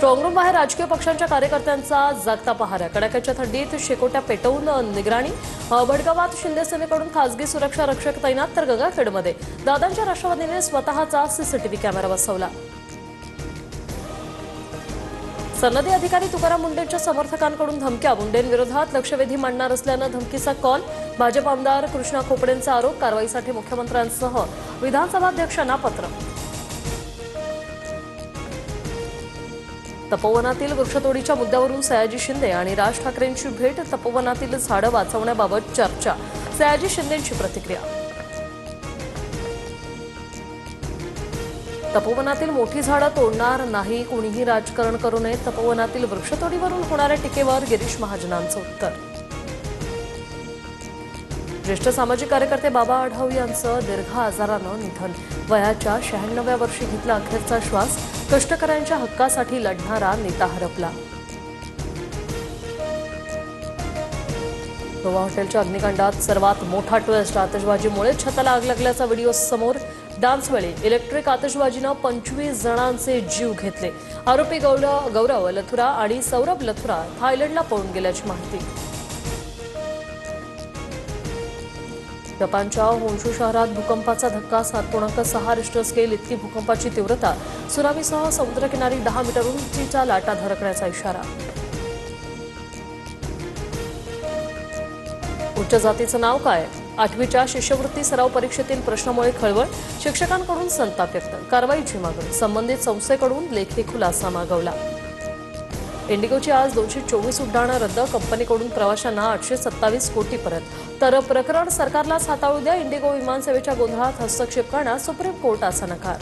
स्ट्रॉंगरूम बाहेर राजकीय पक्षांच्या कार्यकर्त्यांचा जागता पहारा। कडाक्याच्या थंडीत शेकोट्या पेटवून निगराणी। भडगावात शिंदे सेनेकडून खासगी सुरक्षा रक्षक तैनात, तर गंगाखेडमध्ये दादांच्या राष्ट्रवादीने स्वतःचा सीसीटीव्ही कॅमेरा बसवला। सनदी अधिकारी तुकाराम मुंडेंच्या समर्थकांकडून धमक्या। मुंडेंविरोधात लक्षवेधी मांडणार असल्यानं धमकीचा कॉल। भाजप आमदार कृष्णा खोपडेंचा आरोप। कारवाईसाठी मुख्यमंत्र्यांसह विधानसभाध्यक्षांना पत्र। तपोवनातील वृक्षतोडीच्या मुद्द्यावरून सयाजी शिंदे आणि राज ठाकरेंची भेट। तपोवनातील झाडं वाचवण्याबाबत चर्चा। सयाजी शिंदेंची प्रतिक्रिया। तपोवनातील मोठी झाडं तोडणार नाही, कोणीही राजकारण करू नये। तपोवनातील वृक्षतोडीवरून होणाऱ्या टीकेवर गिरीश महाजनांचं उत्तर। ज्येष्ठ सामाजिक कार्यकर्ते बाबा आढाव यांचं दीर्घ आजारानं निधन। वयाच्या 96व्या वर्षी घेतला अखेरचा श्वास। कष्टकऱ्यांच्या हक्कासाठी लढणारा नेता हरपला। गोवा हॉटेलच्या अग्निकांडात सर्वात मोठा ट्विस्ट। आतषबाजीमुळे छताला आग लागल्याचा व्हिडिओ समोर। डान्सवेळी इलेक्ट्रिक आतषबाजीनं 25 जणांचे जीव घेतले। आरोपी गौरव लथुरा आणि सौरभ लथुरा थायलंडला पळून गेल्याची माहिती। जपानच्या होन्शू शहरात भूकंपाचा धक्का। 7.6 रिश्टर स्केल इतकी भूकंपाची तीव्रता। सुनामीसह समुद्रकिनारी 10 मीटर उंचीच्या लाटा धडकण्याचा इशारा। उच्च जातीचं नाव काय? 8वीच्या शिष्यवृत्ती सराव परीक्षेतील प्रश्नामुळे खळबळ। शिक्षकांकडून संताप व्यक्त। कारवाईची मागणी। संबंधित संस्थेकडून लेखी खुलासा मागवला। इंडिगोची आज 224 उड्डाणं रद्द। कंपनीकडून प्रवाशांना 827 कोटी परत। तर प्रकरण सरकारलाच हाताळू द्या। इंडिगो विमानसेवेच्या गोंधळात हस्तक्षेप करण्यास सुप्रीम कोर्टाचा नकार।